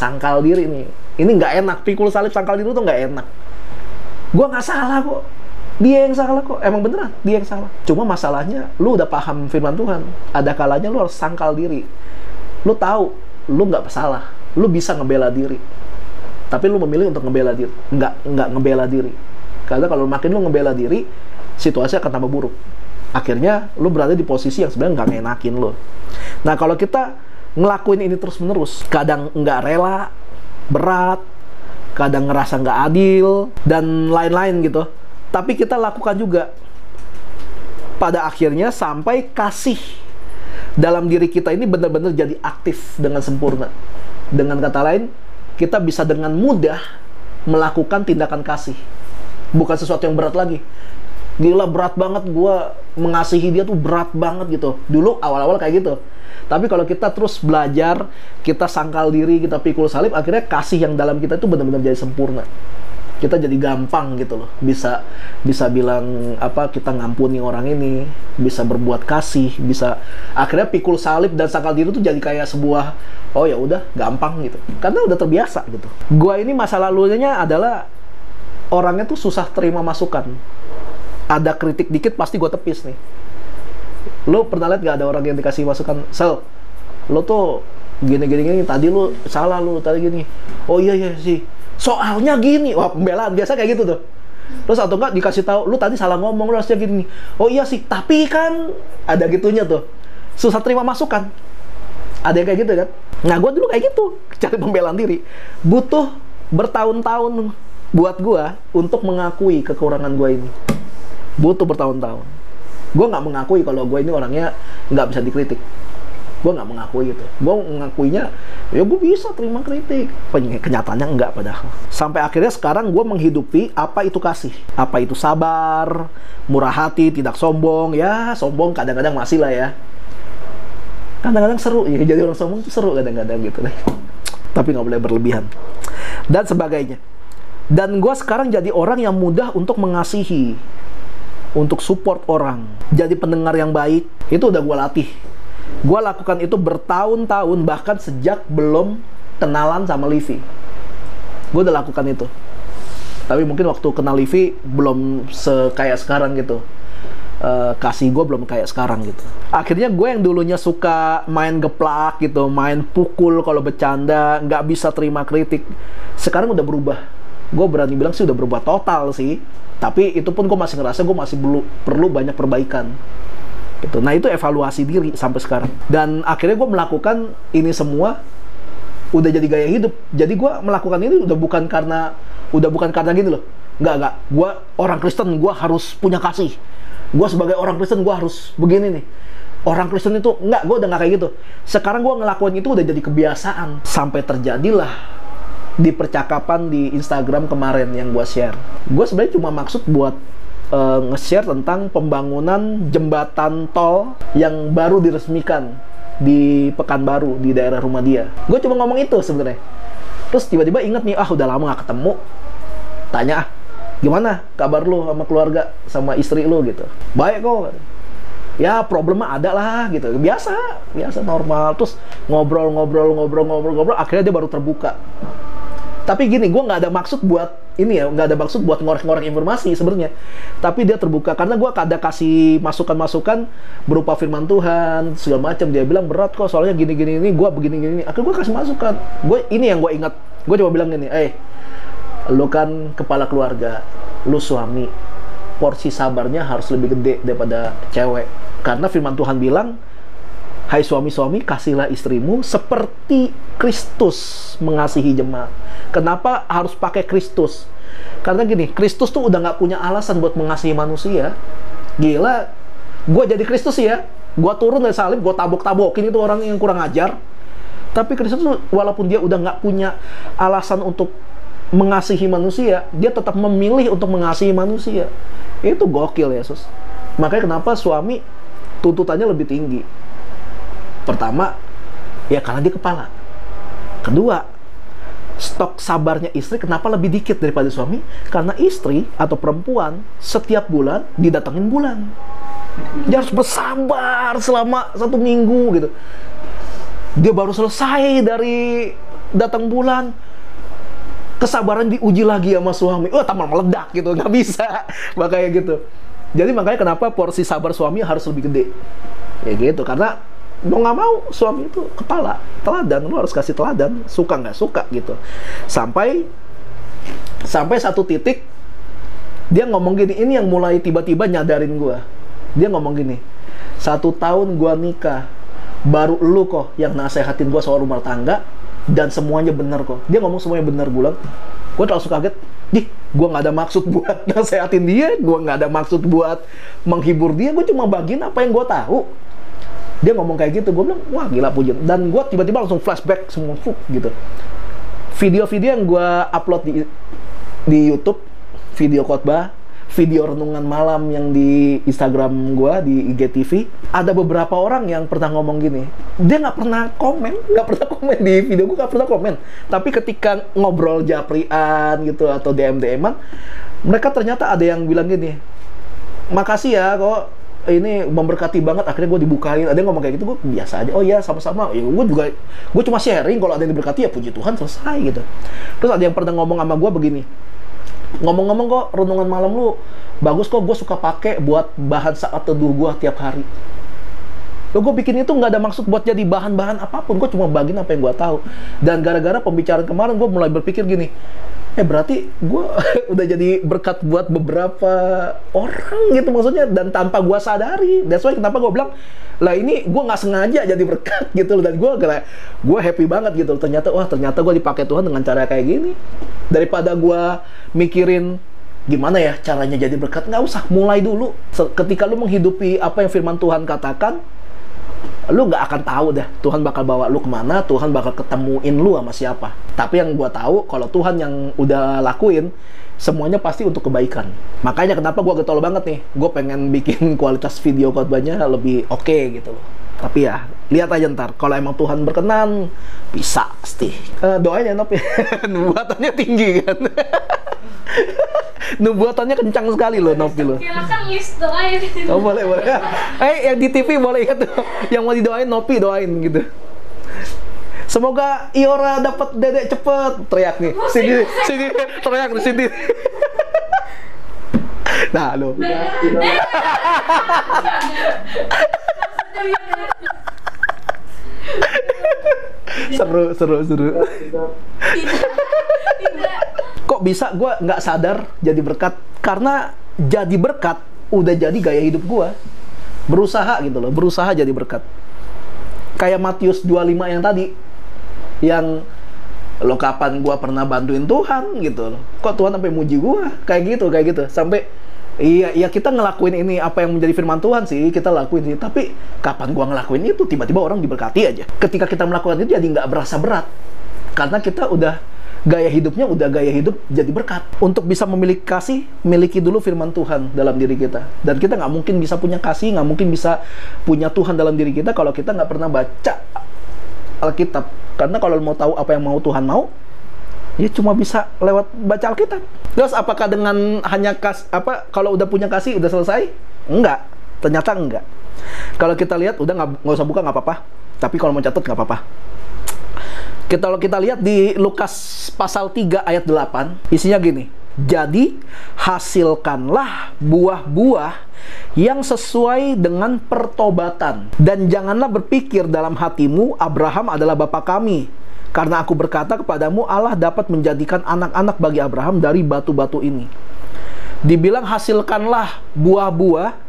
A: nggak enak. Pikul salib sangkal diri itu nggak enak. Gua nggak salah kok, dia yang salah kok, emang beneran dia yang salah. Cuma masalahnya lu udah paham firman Tuhan, ada kalanya lu harus sangkal diri. Lu tahu lu nggak salah, lu bisa ngebela diri, tapi lu memilih untuk ngebela diri, nggak ngebela diri. Karena kalau makin lu ngebela diri, situasi akan tambah buruk. Akhirnya lu berada di posisi yang sebenarnya nggak ngenakin lo. Nah kalau kita ngelakuin ini terus-menerus, kadang nggak rela, berat, kadang ngerasa nggak adil, dan lain-lain gitu. Tapi kita lakukan juga. Pada akhirnya sampai kasih dalam diri kita ini benar-benar jadi aktif dengan sempurna. Dengan kata lain, kita bisa dengan mudah melakukan tindakan kasih. Bukan sesuatu yang berat lagi. Gila berat banget gua mengasihi dia tuh berat banget gitu. Dulu awal-awal kayak gitu. Tapi kalau kita terus belajar, kita sangkal diri, kita pikul salib, akhirnya kasih yang dalam kita itu benar-benar jadi sempurna. Kita jadi gampang gitu loh. Bisa bilang apa, kita ngampuni orang ini, bisa berbuat kasih, bisa akhirnya pikul salib dan sangkal diri tuh jadi kayak sebuah oh ya udah gampang gitu. Karena udah terbiasa gitu. Gua ini masa lalunya adalah orangnya tuh susah terima masukan. Ada kritik dikit pasti gue tepis nih. Lo pernah lihat gak ada orang yang dikasih masukan, Sel, lo tuh gini, tadi lo salah, lo tadi gini. Oh iya sih, soalnya gini. Wah, pembelaan biasa kayak gitu tuh. Terus atau enggak dikasih tahu, lo tadi salah ngomong, lo harusnya gini. Oh iya sih, tapi kan ada gitunya tuh. Susah terima masukan. Ada yang kayak gitu kan. Nah gue dulu kayak gitu, cari pembelaan diri. Butuh bertahun-tahun buat gue untuk mengakui kekurangan gue ini. Butuh bertahun-tahun. Gue nggak mengakui kalau gue ini orangnya nggak bisa dikritik. Gue nggak mengakui gitu. Gue mengakuinya, ya gue bisa terima kritik. Kenyataannya enggak padahal. Sampai akhirnya sekarang gue menghidupi apa itu kasih. Apa itu sabar, murah hati, tidak sombong. Ya sombong kadang-kadang masih lah ya. Kadang-kadang seru ya, jadi orang sombong itu seru kadang-kadang gitu deh. Tapi nggak boleh berlebihan. Dan sebagainya. Dan gue sekarang jadi orang yang mudah untuk mengasihi, untuk support orang, jadi pendengar yang baik. Itu udah gue latih. Gue lakukan itu bertahun-tahun, bahkan sejak belum kenalan sama Livi. Gue udah lakukan itu. Tapi mungkin waktu kenal Livi belum kayak sekarang gitu. Kasih gue belum kayak sekarang gitu. Akhirnya gue yang dulunya suka main geplak gitu, main pukul kalau bercanda, nggak bisa terima kritik, sekarang udah berubah. Gue berani bilang sih udah berubah total sih. Tapi itu pun gue masih ngerasa gue masih perlu banyak perbaikan gitu. Nah itu evaluasi diri sampai sekarang. Dan akhirnya gue melakukan ini semua udah jadi gaya hidup. Jadi gue melakukan ini udah bukan karena gini loh. Enggak. Gue orang Kristen, gue harus punya kasih. Gue sebagai orang Kristen gue harus begini nih. Orang Kristen itu enggak, gue udah nggak kayak gitu. Sekarang gue ngelakuin itu udah jadi kebiasaan. Sampai terjadilah di percakapan di Instagram kemarin yang gue share. Gue sebenarnya cuma maksud buat nge-share tentang pembangunan jembatan tol yang baru diresmikan di Pekanbaru, di daerah rumah dia. Gue cuma ngomong itu sebenarnya. Terus tiba-tiba inget nih, udah lama gak ketemu. Tanya, gimana kabar lu sama keluarga, sama istri lu gitu? Baik kok. Ya problemnya ada lah gitu. Biasa normal. Terus ngobrol. Akhirnya dia baru terbuka. Tapi gini, gue nggak ada maksud buat ini ya, nggak ada maksud buat ngorek-ngorek informasi sebenarnya. Tapi dia terbuka karena gue ada kasih masukan-masukan berupa firman Tuhan segala macam. Dia bilang berat kok soalnya gini-gini ini, gue begini-gini. Akhirnya gue kasih masukan. Ini yang gue ingat. Gue coba bilang gini, lu kan kepala keluarga, lu suami, porsi sabarnya harus lebih gede daripada cewek. Karena firman Tuhan bilang, hai suami-suami, kasihlah istrimu seperti Kristus mengasihi jemaat. Kenapa harus pakai Kristus? Karena gini, Kristus tuh udah nggak punya alasan buat mengasihi manusia. Gila, gue jadi Kristus ya. Gue turun dari salib, gue tabok-tabokin itu orang yang kurang ajar. Tapi Kristus tuh, walaupun dia udah nggak punya alasan untuk mengasihi manusia, dia tetap memilih untuk mengasihi manusia. Itu gokil Yesus. Makanya kenapa suami tuntutannya lebih tinggi. Pertama, ya karena dia kepala. Kedua, stok sabarnya istri kenapa lebih dikit daripada suami? Karena istri atau perempuan setiap bulan didatengin bulan. Dia harus bersabar selama 1 minggu gitu. Dia baru selesai dari datang bulan, kesabaran diuji lagi sama suami. Tambah meledak gitu, nggak bisa. Makanya gitu. Jadi makanya kenapa porsi sabar suami harus lebih gede. Ya gitu, karena mau nggak mau suami itu kepala, teladan. Lo harus kasih teladan, suka nggak suka gitu. Sampai satu titik Dia ngomong gini, ini yang mulai tiba-tiba nyadarin gue. Dia ngomong gini, 1 tahun gue nikah, baru lu kok yang nasehatin gue soal rumah tangga, dan semuanya benar kok. Dia ngomong semuanya benar, gue bilang. Gue langsung kaget, gue nggak ada maksud buat nasehatin dia, gue nggak ada maksud buat menghibur dia, gue cuma bagiin apa yang gue tahu. Dia ngomong kayak gitu, gue bilang, wah gila Pujen. Dan gue tiba-tiba langsung flashback semua, gitu. Video-video yang gue upload di YouTube, video khotbah, video renungan malam yang di Instagram gue, di IGTV, ada beberapa orang yang pernah ngomong gini, dia nggak pernah komen di video gue, nggak pernah komen, tapi ketika ngobrol japrian gitu atau DM-an, mereka ternyata ada yang bilang gini, makasih ya kok ini memberkati banget, akhirnya gue dibukain. Ada yang ngomong kayak gitu, gue biasa aja, oh iya sama-sama, ya gue cuma sharing, kalau ada yang diberkati ya puji Tuhan, selesai gitu. Terus ada yang pernah ngomong sama gue begini, ngomong-ngomong kok renungan malam lu bagus kok, gue suka pakai buat bahan saat teduh gue tiap hari. Lo gue bikin itu nggak ada maksud buat jadi bahan-bahan apapun, gue cuma bagiin apa yang gue tahu. Dan gara-gara pembicaraan kemarin gue mulai berpikir gini, berarti gue udah jadi berkat buat beberapa orang gitu maksudnya, dan tanpa gue sadari. That's why kenapa gue bilang, lah ini gue nggak sengaja jadi berkat gitu loh. Dan gue happy banget gitu loh. Ternyata gue dipakai Tuhan dengan cara kayak gini. Daripada gue mikirin gimana ya caranya jadi berkat, nggak usah, mulai dulu. Ketika lu menghidupi apa yang firman Tuhan katakan, lu nggak akan tahu dah Tuhan bakal bawa lu kemana, Tuhan bakal ketemuin lu sama siapa. Tapi yang gue tahu, kalau Tuhan yang udah lakuin, semuanya pasti untuk kebaikan. Makanya kenapa gue getol banget nih, gue pengen bikin kualitas video khotbahnya lebih oke gitu loh. Tapi ya, lihat aja ntar, kalau emang Tuhan berkenan, bisa pasti. Doain ya Nop ya, nubuatannya tinggi kan. Nubuatannya kencang sekali loh Nopi loh.
D: Silakan list doain.
A: Oh boleh. Yang di TV boleh ya tuh. Yang mau didoain Nopi doain gitu. Semoga Iora dapat dedek cepet, teriak nih. Sini teriak di sini. Nah lo. Seru. Kok bisa gue nggak sadar jadi berkat? Karena jadi berkat udah jadi gaya hidup gue. Berusaha gitu loh, berusaha jadi berkat. Kayak Matius 25 yang tadi, yang lo kapan gue pernah bantuin Tuhan gitu loh. Kok Tuhan sampai muji gue? Kayak gitu. Sampai iya kita ngelakuin ini apa yang menjadi firman Tuhan sih, kita lakuin sih. Tapi kapan gua ngelakuin itu, tiba-tiba orang diberkati aja. Ketika kita melakukan itu jadi nggak berasa berat, karena kita udah gaya hidupnya udah gaya hidup jadi berkat. Untuk bisa memiliki kasih, miliki dulu firman Tuhan dalam diri kita. Dan kita nggak mungkin bisa punya kasih, nggak mungkin bisa punya Tuhan dalam diri kita kalau kita nggak pernah baca Alkitab. Karena kalau mau tahu apa yang mau Tuhan mau, ya cuma bisa lewat baca Alkitab. Terus apakah dengan hanya kalau udah punya kasih udah selesai? Enggak, ternyata enggak. Kalau kita lihat udah nggak usah buka nggak apa-apa. Tapi kalau mau catat nggak apa-apa. Kalau kita lihat di Lukas pasal 3 ayat 8, isinya gini. Jadi hasilkanlah buah-buah yang sesuai dengan pertobatan, dan janganlah berpikir dalam hatimu, Abraham adalah bapa kami. Karena aku berkata kepadamu, Allah dapat menjadikan anak-anak bagi Abraham dari batu-batu ini. Dibilang hasilkanlah buah-buah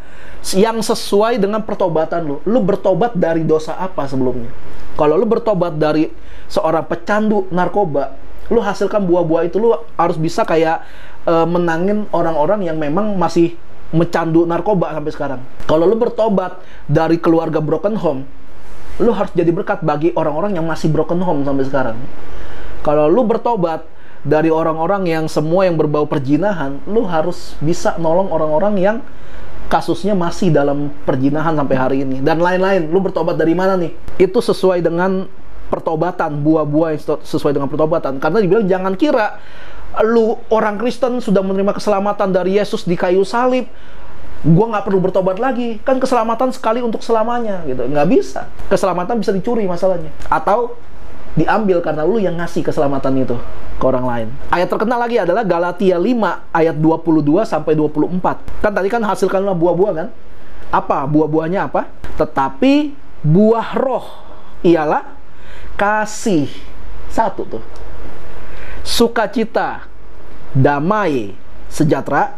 A: yang sesuai dengan pertobatan lu. Lu bertobat dari dosa apa sebelumnya? Kalau lu bertobat dari seorang pecandu narkoba, lu hasilkan buah-buah itu. Lu harus bisa kayak menangin orang-orang yang memang masih mencandu narkoba sampai sekarang. Kalau lu bertobat dari keluarga broken home, lu harus jadi berkat bagi orang-orang yang masih broken home sampai sekarang. Kalau lu bertobat dari orang-orang yang semua yang berbau perjinahan, lu harus bisa nolong orang-orang yang kasusnya masih dalam perjinahan sampai hari ini. Dan lain-lain. Lu bertobat dari mana nih? Itu sesuai dengan pertobatan, buah-buah yang sesuai dengan pertobatan. Karena dibilang jangan kira lu orang Kristen sudah menerima keselamatan dari Yesus di kayu salib, gua nggak perlu bertobat lagi, kan keselamatan sekali untuk selamanya gitu. Nggak bisa, keselamatan bisa dicuri masalahnya, atau diambil karena lu yang ngasih keselamatan itu ke orang lain. Ayat terkenal lagi adalah Galatia 5 ayat 22 sampai 24. Kan tadi kan hasilkanlah buah-buah kan? Apa buah-buahnya apa? Tetapi buah roh ialah kasih, satu tuh, sukacita, damai, sejahtera,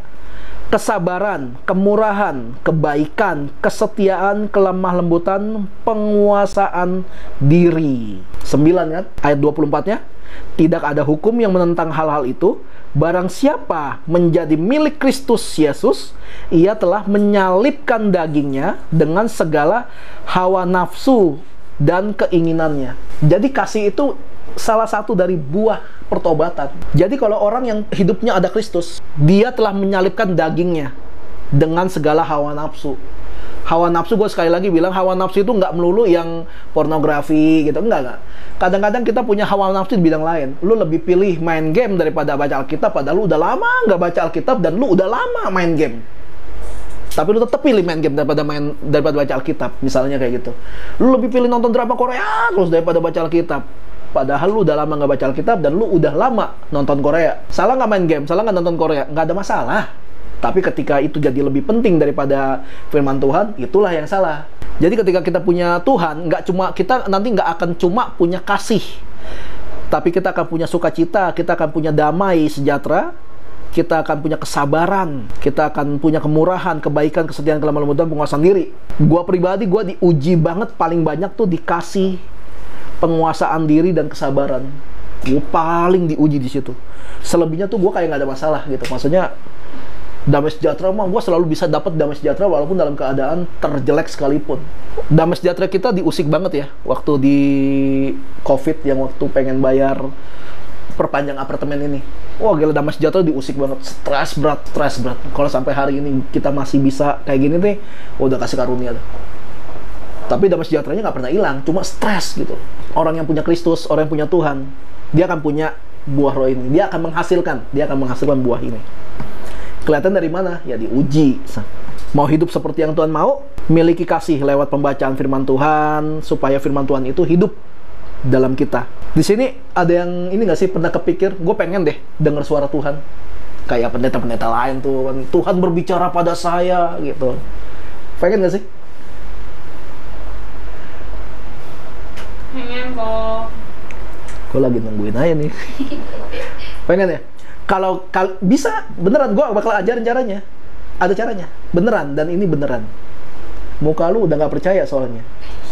A: kesabaran, kemurahan, kebaikan, kesetiaan, kelemah lembutan, penguasaan diri. 9 kan? Ayat 24-nya. Tidak ada hukum yang menentang hal-hal itu. Barang siapa menjadi milik Kristus Yesus, ia telah menyalibkan dagingnya dengan segala hawa nafsu dan keinginannya. Jadi kasih itu salah satu dari buah pertobatan. Jadi kalau orang yang hidupnya ada Kristus, dia telah menyalibkan dagingnya dengan segala hawa nafsu. Hawa nafsu, gue sekali lagi bilang, hawa nafsu itu nggak melulu yang pornografi gitu, enggak. Kadang-kadang kita punya hawa nafsu di bidang lain. Lu lebih pilih main game daripada baca Alkitab, padahal lu udah lama nggak baca Alkitab dan lu udah lama main game. Tapi lu tetap pilih main game daripada baca Alkitab, misalnya kayak gitu. Lu lebih pilih nonton drama Korea terus daripada baca Alkitab. Padahal lu udah lama nggak baca Alkitab dan lu udah lama nonton Korea. Salah nggak main game, salah nggak nonton Korea, nggak ada masalah. Tapi ketika itu jadi lebih penting daripada firman Tuhan, itulah yang salah. Jadi ketika kita punya Tuhan, kita nanti nggak akan cuma punya kasih, tapi kita akan punya sukacita, kita akan punya damai sejahtera, kita akan punya kesabaran, kita akan punya kemurahan, kebaikan, kesetiaan, kelemah lembutan, penguasaan diri. Gua pribadi, gua diuji banget paling banyak tuh dikasih penguasaan diri dan kesabaran. Gue paling diuji di situ. Selebihnya tuh gue kayak nggak ada masalah gitu. Maksudnya damai sejahtera mah gue selalu bisa dapat damai sejahtera walaupun dalam keadaan terjelek sekalipun. Damai sejahtera kita diusik banget ya waktu di COVID yang waktu pengen bayar perpanjang apartemen ini. Wah gila, damai sejahtera diusik banget. Stres berat. Kalau sampai hari ini kita masih bisa kayak gini nih, udah kasih karunia tuh. Tapi damai sejahteranya nggak pernah hilang, cuma stres gitu. Orang yang punya Kristus, orang yang punya Tuhan, dia akan punya buah roh ini. Dia akan menghasilkan buah ini. Kelihatan dari mana? Ya diuji. Mau hidup seperti yang Tuhan mau, miliki kasih lewat pembacaan firman Tuhan, supaya firman Tuhan itu hidup dalam kita. Di sini ada yang ini nggak sih pernah kepikir, gue pengen deh dengar suara Tuhan. Kayak pendeta-pendeta lain tuh, Tuhan berbicara pada saya gitu. Pengen nggak sih?
D: Pengen kok.
A: Gue lagi nungguin aja nih. Pengen ya? Kalau bisa, beneran gue bakal ajarin caranya. Ada caranya, beneran, dan ini beneran. Muka lu udah nggak percaya soalnya.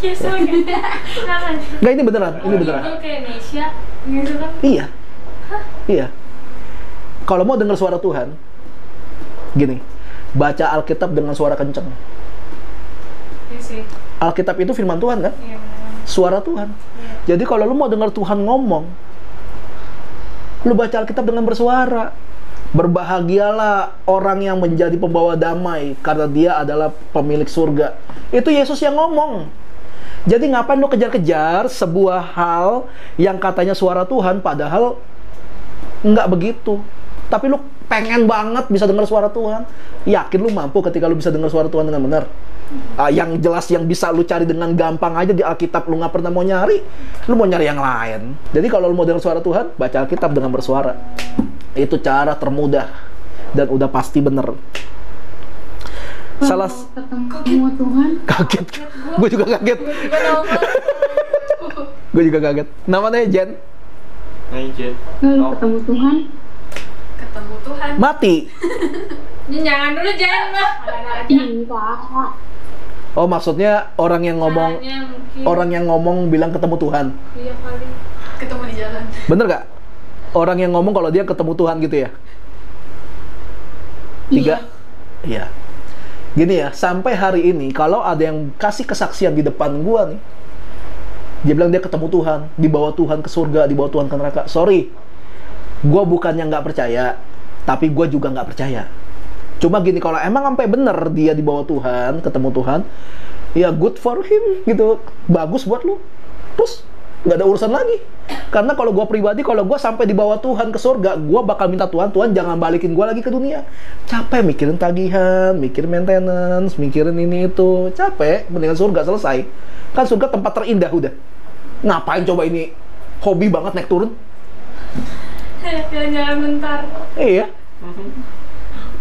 D: Iya soalnya. Kenapa?
A: Nggak, ini beneran, ini beneran.
D: Itu kayak Indonesia, gitu kan?
A: Iya, iya. Kalau mau dengar suara Tuhan, gini, baca Alkitab dengan suara kenceng.
D: Iya sih.
A: Alkitab itu firman Tuhan kan?
D: Iya benar.
A: Suara Tuhan.
D: Iya.
A: Jadi kalau lu mau dengar Tuhan ngomong, lu baca Alkitab dengan bersuara. Berbahagialah orang yang menjadi pembawa damai, karena dia adalah pemilik surga. Itu Yesus yang ngomong. Jadi ngapain lu kejar-kejar sebuah hal yang katanya suara Tuhan, padahal nggak begitu. Tapi lu pengen banget bisa dengar suara Tuhan. Yakin lu mampu ketika lu bisa dengar suara Tuhan dengan benar? Yang jelas yang bisa lu cari dengan gampang aja di Alkitab, lu nggak pernah mau nyari, lu mau nyari yang lain. Jadi kalau lu mau dengar suara Tuhan, baca Alkitab dengan bersuara. Itu cara termudah dan udah pasti bener. Salah
E: ketemu Tuhan.
A: Kaget. Gue juga kaget. Gue juga kaget. Namanya Jen.
C: Jen.
E: Kalau ketemu Tuhan.
D: Ketemu Tuhan.
A: Mati.
D: Jangan dulu, jangan lah.
E: Enggak.
A: Oh, maksudnya orang yang ngomong,
D: Caranya mungkin.
A: orang yang ngomong bilang ketemu Tuhan.
D: Iya kali. Ketemu di jalan.
A: Bener gak? Orang yang ngomong kalau dia ketemu Tuhan gitu ya? 3? Iya. Gini ya, sampai hari ini kalau ada yang kasih kesaksian di depan gua nih, dia bilang dia ketemu Tuhan, dibawa Tuhan ke surga, dibawa Tuhan ke neraka. Sorry, gua bukannya nggak percaya, tapi gua juga nggak percaya. Cuma gini, kalau emang sampai bener dia dibawa Tuhan, ketemu Tuhan, ya good for him gitu, bagus buat lu. Terus nggak ada urusan lagi. Karena kalau gue pribadi, kalau gue sampai dibawa Tuhan ke surga, gue bakal minta Tuhan jangan balikin gue lagi ke dunia. Capek mikirin tagihan, mikirin maintenance, mikirin ini itu, capek. Mendingan surga selesai. Kan surga tempat terindah udah. Ngapain coba ini hobi banget naik turun?
D: Jalan-jalan bentar.
A: Iya.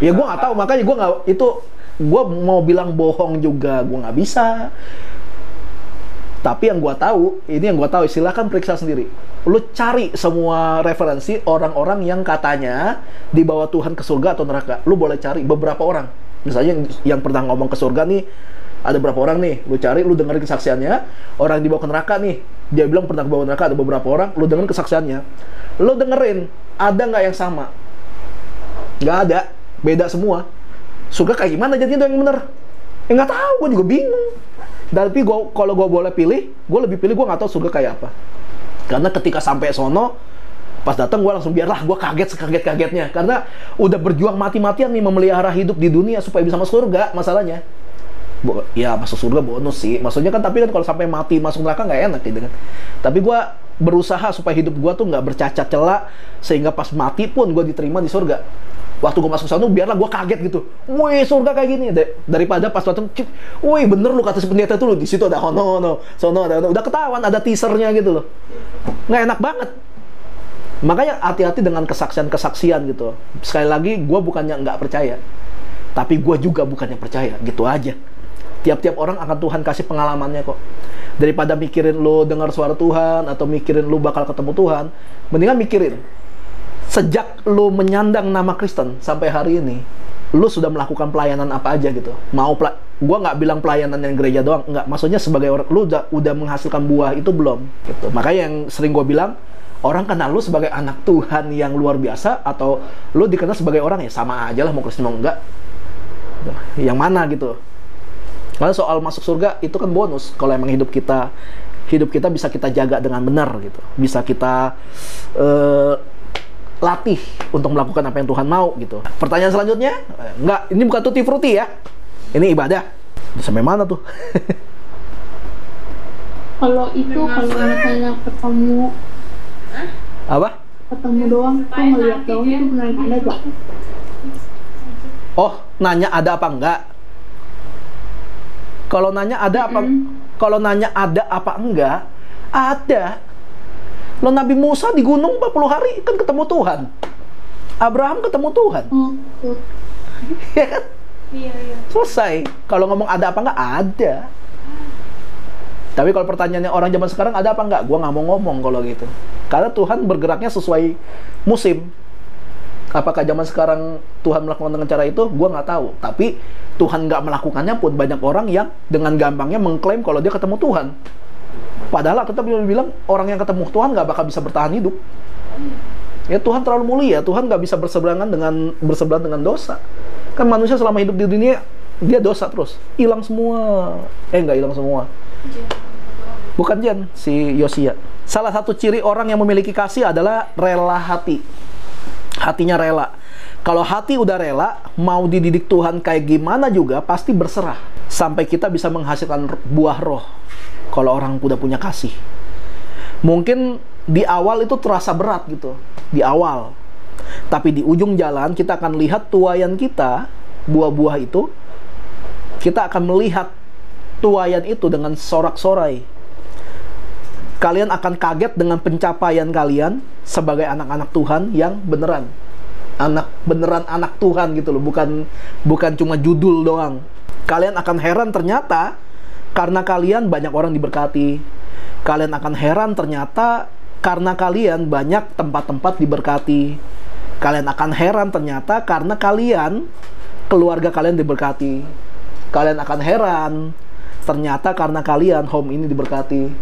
A: Ya gue nggak tahu, makanya gue nggak itu, gue mau bilang bohong juga gue nggak bisa. Tapi yang gua tahu, silahkan periksa sendiri. Lu cari semua referensi orang-orang yang katanya dibawa Tuhan ke surga atau neraka. Lu boleh cari beberapa orang. Misalnya yang pernah ngomong ke surga nih, ada berapa orang nih, lu cari, lu dengerin kesaksiannya. Orang yang dibawa ke neraka nih, dia bilang pernah dibawa ke neraka, ada beberapa orang, lu dengerin kesaksiannya. Lu dengerin, ada nggak yang sama? Nggak ada, beda semua. Surga kayak gimana jadinya yang bener? Ya nggak tahu, gue juga bingung. Tapi kalau gue boleh pilih, gue lebih pilih gue nggak tahu surga kayak apa. Karena ketika sampai sono, pas datang gue langsung biarlah gue kaget sekaget-kagetnya. Karena udah berjuang mati-matian nih memelihara hidup di dunia supaya bisa masuk surga, masalahnya. Ya masuk surga bonus sih. Maksudnya kan, tapi kan kalau sampai mati masuk neraka nggak enak gitu kan. Tapi gue berusaha supaya hidup gue tuh nggak bercacat celah, sehingga pas mati pun gue diterima di surga. Waktu gue masuk sana, biarlah gue kaget gitu. Wih, surga kayak gini. Daripada pas datang, wih bener lu kata si pendeta itu, lu di situ ada hono, sono ada hono. Udah ketahuan, ada teasernya gitu loh. Nggak enak banget. Makanya hati-hati dengan kesaksian-kesaksian gitu. Sekali lagi, gue bukannya nggak percaya, tapi gue juga bukannya percaya, gitu aja. Tiap-tiap orang akan Tuhan kasih pengalamannya kok. Daripada mikirin lu dengar suara Tuhan, atau mikirin lu bakal ketemu Tuhan, mendingan mikirin sejak lu menyandang nama Kristen sampai hari ini, lu sudah melakukan pelayanan apa aja gitu. Gua nggak bilang pelayanan yang gereja doang, nggak. Maksudnya sebagai orang, lu udah menghasilkan buah itu belum? Gitu. Makanya yang sering gua bilang, orang kenal lu sebagai anak Tuhan yang luar biasa, atau lu dikenal sebagai orang ya sama aja lah, mau Kristen mau enggak. Yang mana gitu? Karena soal masuk surga itu kan bonus. Kalau emang hidup kita bisa kita jaga dengan benar gitu, bisa kita latih untuk melakukan apa yang Tuhan mau gitu. Pertanyaan selanjutnya, enggak, ini bukan tutti frutti ya, ini ibadah. Sampai mana tuh?
E: Kalau itu, kalau misalnya ketemu
A: Apa?
E: ketemu doang, tuh ngeliat doang, itu beneran ada gak?
A: Oh, nanya ada apa enggak? Kalau nanya ada apa? Kalau nanya ada apa enggak? Ada. Lo Nabi Musa di gunung 40 hari kan ketemu Tuhan. Abraham ketemu Tuhan. Ya kan?
D: Iya.
A: Selesai. Kalau ngomong ada apa enggak? Ada. Tapi kalau pertanyaannya orang zaman sekarang ada apa enggak? Gua nggak mau ngomong kalau gitu. Karena Tuhan bergeraknya sesuai musim. Apakah zaman sekarang Tuhan melakukan dengan cara itu? Gua nggak tahu. Tapi Tuhan nggak melakukannya pun banyak orang yang dengan gampangnya mengklaim kalau dia ketemu Tuhan. Padahal kita bilang orang yang ketemu Tuhan nggak bakal bisa bertahan hidup. Ya Tuhan terlalu mulia, Tuhan nggak bisa berseberangan dengan dosa. Kan manusia selama hidup di dunia dia dosa terus, hilang semua. Nggak hilang semua. Bukan Jan, si Yosia. Salah satu ciri orang yang memiliki kasih adalah rela hati. Hatinya rela. Kalau hati udah rela, mau dididik Tuhan kayak gimana juga pasti berserah. Sampai kita bisa menghasilkan buah roh. Kalau orang udah punya kasih, mungkin di awal itu terasa berat gitu, di awal. Tapi di ujung jalan kita akan lihat tuayan kita, buah-buah itu, kita akan melihat tuayan itu dengan sorak-sorai. Kalian akan kaget dengan pencapaian kalian sebagai anak-anak Tuhan yang beneran anak Tuhan gitu loh, bukan cuma judul doang. Kalian akan heran ternyata karena kalian banyak orang diberkati. Kalian akan heran ternyata karena kalian banyak tempat-tempat diberkati. Kalian akan heran ternyata karena keluarga kalian diberkati. Kalian akan heran ternyata karena kalian home ini diberkati.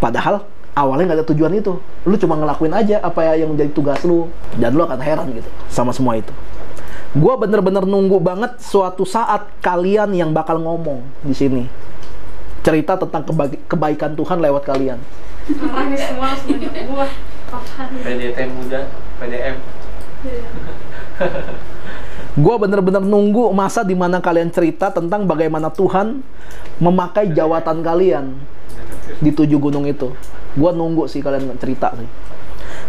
A: Padahal awalnya nggak ada tujuan itu. Lu cuma ngelakuin aja apa yang menjadi tugas lu. Dan lu akan heran gitu sama semua itu. Gua bener-bener nunggu banget suatu saat kalian yang bakal ngomong di sini. Cerita tentang kebaikan Tuhan lewat kalian.
D: Orang ini semua harus menjadi buah.
C: PDT muda, PDM.
A: Gua bener-bener nunggu masa dimana kalian cerita tentang bagaimana Tuhan memakai jawatan kalian di 7 gunung itu. Gua nunggu sih kalian cerita sih.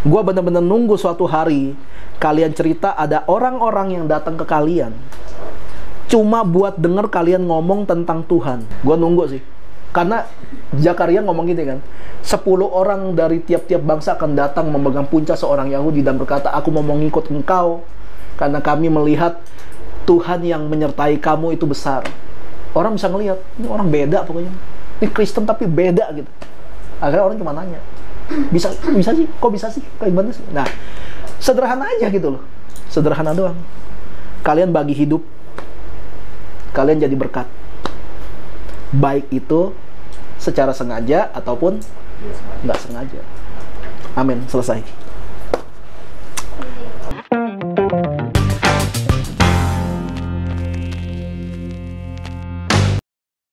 A: Gua bener-bener nunggu suatu hari kalian cerita ada orang-orang yang datang ke kalian cuma buat denger kalian ngomong tentang Tuhan. Gua nunggu sih. Karena Zakaria ngomong gitu kan, 10 orang dari tiap-tiap bangsa akan datang memegang punca seorang Yahudi dan berkata, aku mau mengikut engkau karena kami melihat Tuhan yang menyertai kamu itu besar. Orang bisa ngelihat, ini orang beda pokoknya. Ini Kristen tapi beda gitu. Akhirnya orang cuma nanya, bisa sih, kok bisa sih, kayak gimana sih? Nah, sederhana aja gitu loh, sederhana doang. Kalian bagi hidup, kalian jadi berkat, baik itu secara sengaja ataupun nggak sengaja. Amin, selesai.